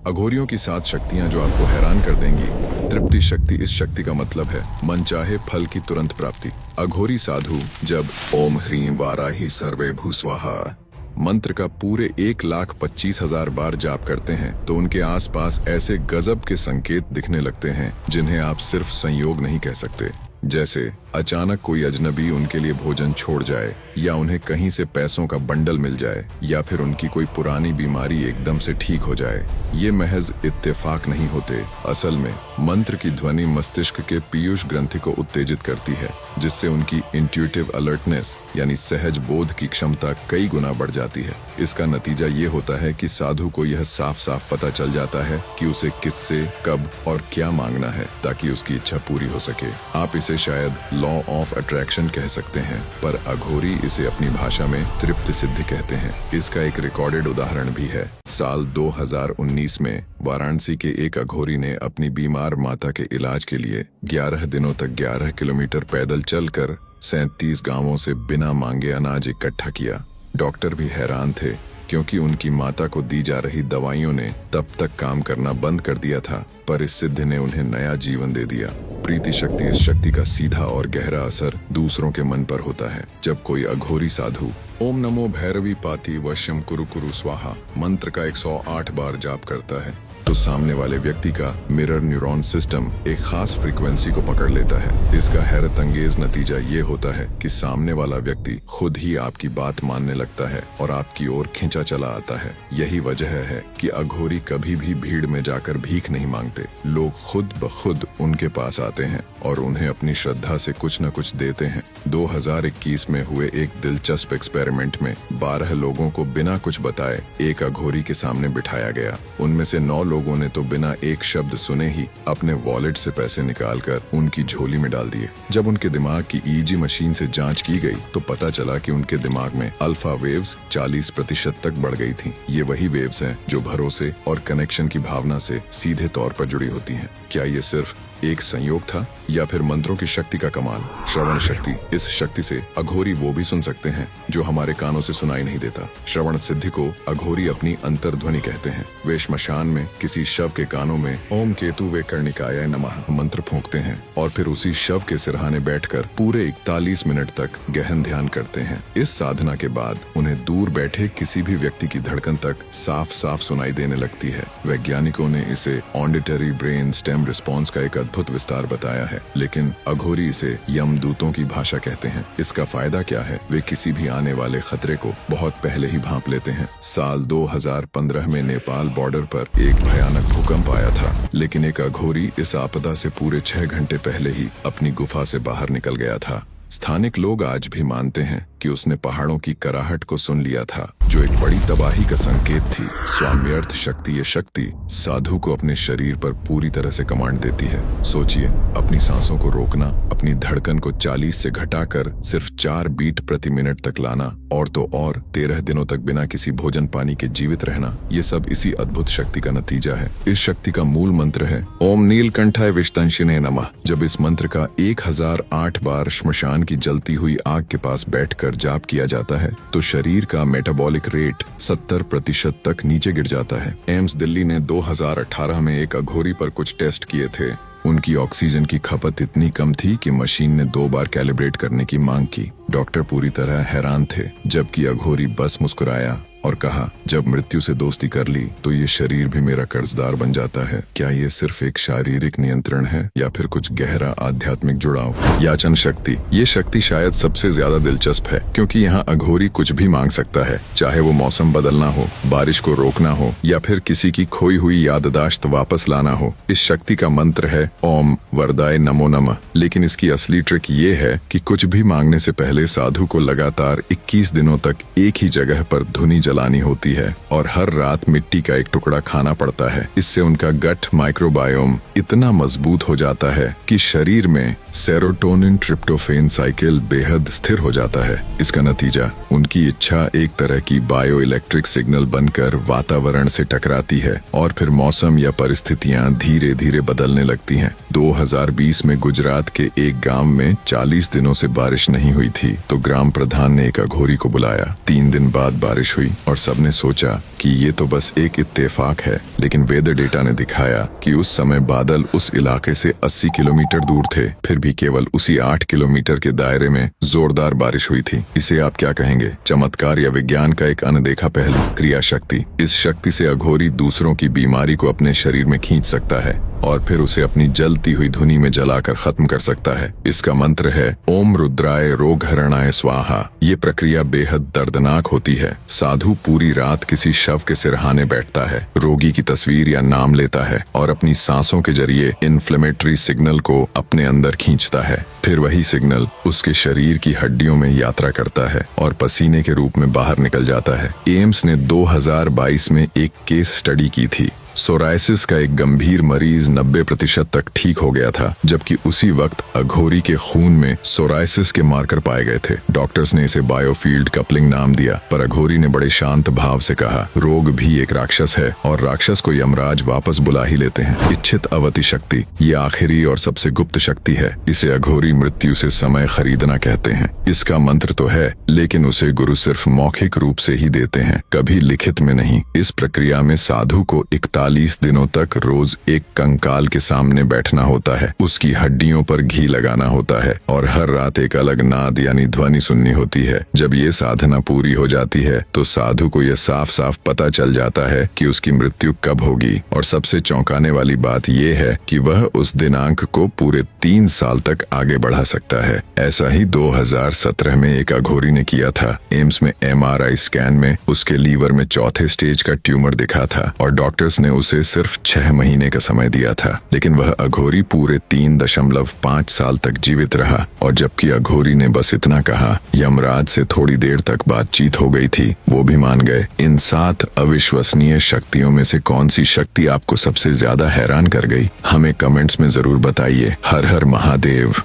अघोरियों की 7 शक्तियां जो आपको हैरान कर देंगी। तृप्ति शक्ति। इस शक्ति का मतलब है मनचाहे फल की तुरंत प्राप्ति। अघोरी साधु जब ओम ह्रीं वाराही सर्वे भूस्वाहा मंत्र का पूरे 1,25,000 बार जाप करते हैं तो उनके आसपास ऐसे गजब के संकेत दिखने लगते हैं जिन्हें आप सिर्फ संयोग नहीं कह सकते। जैसे अचानक कोई अजनबी उनके लिए भोजन छोड़ जाए, या उन्हें कहीं से पैसों का बंडल मिल जाए, या फिर उनकी कोई पुरानी बीमारी एकदम से ठीक हो जाए। ये महज इत्तेफाक नहीं होते। असल में मंत्र की ध्वनि मस्तिष्क के पीयूष ग्रंथि को उत्तेजित करती है, जिससे उनकी इंट्यूटिव अलर्टनेस यानी सहज बोध की क्षमता कई गुना बढ़ जाती है। इसका नतीजा ये होता है कि साधु को यह साफ साफ पता चल जाता है कि उसे किससे, कब और क्या मांगना है ताकि उसकी इच्छा पूरी हो सके। आप इसे शायद लॉ ऑफ अट्रैक्शन कह सकते हैं, पर अघोरी इसे अपनी भाषा में तृप्ति सिद्धि कहते हैं। इसका एक रिकॉर्डेड उदाहरण भी है। साल 2019 में वाराणसी के एक अघोरी ने अपनी बीमार माता के इलाज के लिए 11 दिनों तक 11 किलोमीटर पैदल चलकर 37 गांवों से बिना मांगे अनाज इकट्ठा किया। डॉक्टर भी हैरान थे, क्योंकि उनकी माता को दी जा रही दवाइयों ने तब तक काम करना बंद कर दिया था, पर इस सिद्धि ने उन्हें नया जीवन दे दिया। प्रीति शक्ति। इस शक्ति का सीधा और गहरा असर दूसरों के मन पर होता है। जब कोई अघोरी साधु ओम नमो भैरवी पाति वश्यम कुरु कुरु स्वाहा मंत्र का 108 बार जाप करता है तो सामने वाले व्यक्ति का मिरर न्यूरॉन सिस्टम एक खास फ्रीक्वेंसी को पकड़ लेता है। इसका हैरत अंगेज नतीजा ये होता है कि सामने वाला व्यक्ति खुद ही आपकी बात मानने लगता है और आपकी ओर खींचा चला आता है। यही वजह है कि अघोरी कभी भी भीड़ में जाकर भीख नहीं मांगते। लोग खुद ब खुद उनके पास आते हैं और उन्हें अपनी श्रद्धा से कुछ न कुछ देते हैं। 2021 में हुए एक दिलचस्प एक्सपेरिमेंट में 12 लोगों को बिना कुछ बताए एक अघोरी के सामने बिठाया गया। उनमें से 9 लोगों ने तो बिना एक शब्द सुने ही अपने वॉलेट से पैसे निकालकर उनकी झोली में डाल दिए। जब उनके दिमाग की ईईजी मशीन से जांच की गई तो पता चला कि उनके दिमाग में अल्फा वेव्स 40% तक बढ़ गई थीं। ये वही वेव्स हैं जो भरोसे और कनेक्शन की भावना से सीधे तौर पर जुड़ी होती हैं। क्या ये सिर्फ एक संयोग था या फिर मंत्रों की शक्ति का कमाल? श्रवण शक्ति। इस शक्ति से अघोरी वो भी सुन सकते हैं जो हमारे कानों से सुनाई नहीं देता। श्रवण सिद्धि को अघोरी अपनी अंतर्ध्वनि कहते हैं। वे श्मशान में किसी शव के कानों में ओम केतु वे कर्णिकाय नमः मंत्र फूंकते हैं और फिर उसी शव के सिरहाने बैठकर पूरे 41 मिनट तक गहन ध्यान करते हैं। इस साधना के बाद उन्हें दूर बैठे किसी भी व्यक्ति की धड़कन तक साफ साफ सुनाई देने लगती है। वैज्ञानिकों ने इसे ऑडिटरी ब्रेन स्टेम रिस्पॉन्स का एक अद्भुत विस्तार बताया है, लेकिन अघोरी इसे यमदूतों की भाषा कहते हैं। इसका फायदा क्या है? वे किसी भी आने वाले खतरे को बहुत पहले ही भांप लेते हैं। साल 2015 में नेपाल बॉर्डर पर एक भयानक भूकंप आया था, लेकिन एक अघोरी इस आपदा से पूरे 6 घंटे पहले ही अपनी गुफा से बाहर निकल गया था। स्थानिक लोग आज भी मानते हैं कि उसने पहाड़ों की कराहट को सुन लिया था, जो एक बड़ी तबाही का संकेत थी। स्वाम्यर्थ शक्ति। ये शक्ति साधु को अपने शरीर पर पूरी तरह से कमांड देती है। सोचिए, अपनी सांसों को रोकना, अपनी धड़कन को 40 से घटाकर सिर्फ 4 बीट प्रति मिनट तक लाना, और तो और 13 दिनों तक बिना किसी भोजन पानी के जीवित रहना, ये सब इसी अद्भुत शक्ति का नतीजा है। इस शक्ति का मूल मंत्र है ओम नीलकंठाय विष्टंशिने नमः। जब इस मंत्र का 1008 बार श्मशान की जलती हुई आग के पास बैठकर जाप किया जाता है तो शरीर का मेटाबॉलिक रेट 70% तक नीचे गिर जाता है। एम्स दिल्ली ने 2018 में एक अघोरी पर कुछ टेस्ट किए थे। उनकी ऑक्सीजन की खपत इतनी कम थी कि मशीन ने 2 बार कैलिब्रेट करने की मांग की। डॉक्टर पूरी तरह हैरान थे, जबकि अघोरी बस मुस्कुराया और कहा, जब मृत्यु से दोस्ती कर ली तो ये शरीर भी मेरा कर्जदार बन जाता है। क्या ये सिर्फ एक शारीरिक नियंत्रण है या फिर कुछ गहरा आध्यात्मिक जुड़ाव? याचन शक्ति। ये शक्ति शायद सबसे ज्यादा दिलचस्प है, क्योंकि यहाँ अघोरी कुछ भी मांग सकता है, चाहे वो मौसम बदलना हो, बारिश को रोकना हो, या फिर किसी की खोई हुई याददाश्त वापस लाना हो। इस शक्ति का मंत्र है ओम वरदाय नमो नमः। लेकिन इसकी असली ट्रिक ये है कि कुछ भी मांगने से पहले साधु को लगातार 21 दिनों तक एक ही जगह पर धुनी जलानी होती है और हर रात मिट्टी का एक टुकड़ा खाना पड़ता है। इससे उनका गट माइक्रोबायोम इतना मजबूत हो जाता है कि शरीर में सेरोटोनिन ट्रिप्टोफेन साइकिल बेहद स्थिर हो जाता है। इसका नतीजा उनकी इच्छा एक तरह की बायो इलेक्ट्रिक सिग्नल बनकर वातावरण से टकराती है और फिर मौसम या परिस्थितियां धीरे धीरे बदलने लगती हैं। 2020 में गुजरात के एक गांव में 40 दिनों से बारिश नहीं हुई थी तो ग्राम प्रधान ने एक अघोरी को बुलाया। 3 दिन बाद बारिश हुई। और सबने सोचा कि ये तो बस एक इत्तेफाक है, लेकिन वेदर डेटा ने दिखाया कि उस समय बादल उस इलाके से 80 किलोमीटर दूर थे, फिर भी केवल उसी 8 किलोमीटर के दायरे में जोरदार बारिश हुई थी। इसे आप क्या कहेंगे? चमत्कार या विज्ञान का एक अनदेखा पहलू? क्रिया शक्ति। इस शक्ति से अघोरी दूसरों की बीमारी को अपने शरीर में खींच सकता है और फिर उसे अपनी जलती हुई धुनी में जलाकर खत्म कर सकता है। इसका मंत्र है ओम रुद्राय रोगहरणाय स्वाहा। ये प्रक्रिया बेहद दर्दनाक होती है। साधु पूरी रात किसी शव के सिरहाने बैठता है, रोगी की तस्वीर या नाम लेता है और अपनी सांसों के जरिए इन्फ्लेमेटरी सिग्नल को अपने अंदर खींचता है। फिर वही सिग्नल उसके शरीर की हड्डियों में यात्रा करता है और पसीने के रूप में बाहर निकल जाता है। एम्स ने 2022 में एक केस स्टडी की थी। सोरायसिस का एक गंभीर मरीज 90% तक ठीक हो गया था, जबकि उसी वक्त अघोरी के खून में सोरायसिस के मार्कर पाए गए थे। डॉक्टर्स ने इसे बायोफील्ड कपलिंग नाम दिया, पर अघोरी ने बड़े शांत भाव से कहा, रोग भी एक राक्षस है और राक्षस को यमराज वापस बुला ही लेते हैं। इच्छित अवति शक्ति, ये आखिरी और सबसे गुप्त शक्ति है। इसे अघोरी मृत्यु से समय खरीदना कहते हैं। इसका मंत्र तो है, लेकिन उसे गुरु सिर्फ मौखिक रूप से ही देते हैं, कभी लिखित में नहीं। इस प्रक्रिया में साधु को 41 दिनों तक रोज एक कंकाल के सामने बैठना होता है, उसकी हड्डियों पर घी लगाना होता है और हर रात एक अलग नाद यानी ध्वनि सुननी होती है। जब ये साधना पूरी हो जाती है तो साधु को यह साफ साफ पता चल जाता है कि उसकी मृत्यु कब होगी। और सबसे चौंकाने वाली बात यह है कि वह उस दिनांक को पूरे 3 साल तक आगे बढ़ा सकता है। ऐसा ही 2017 में एक अघोरी ने किया था। एम्स में MRI स्कैन में उसके लीवर में 4थे स्टेज का ट्यूमर दिखा था और डॉक्टर्स ने उसे सिर्फ 6 महीने का समय दिया था, लेकिन वह अघोरी पूरे 3.5 साल तक जीवित रहा। और जबकि अघोरी ने बस इतना कहा, यमराज से थोड़ी देर तक बातचीत हो गई थी, वो भी मान गए। इन 7 अविश्वसनीय शक्तियों में से कौन सी शक्ति आपको सबसे ज्यादा हैरान कर गई? हमें कमेंट्स में जरूर बताइए। हर हर महादेव।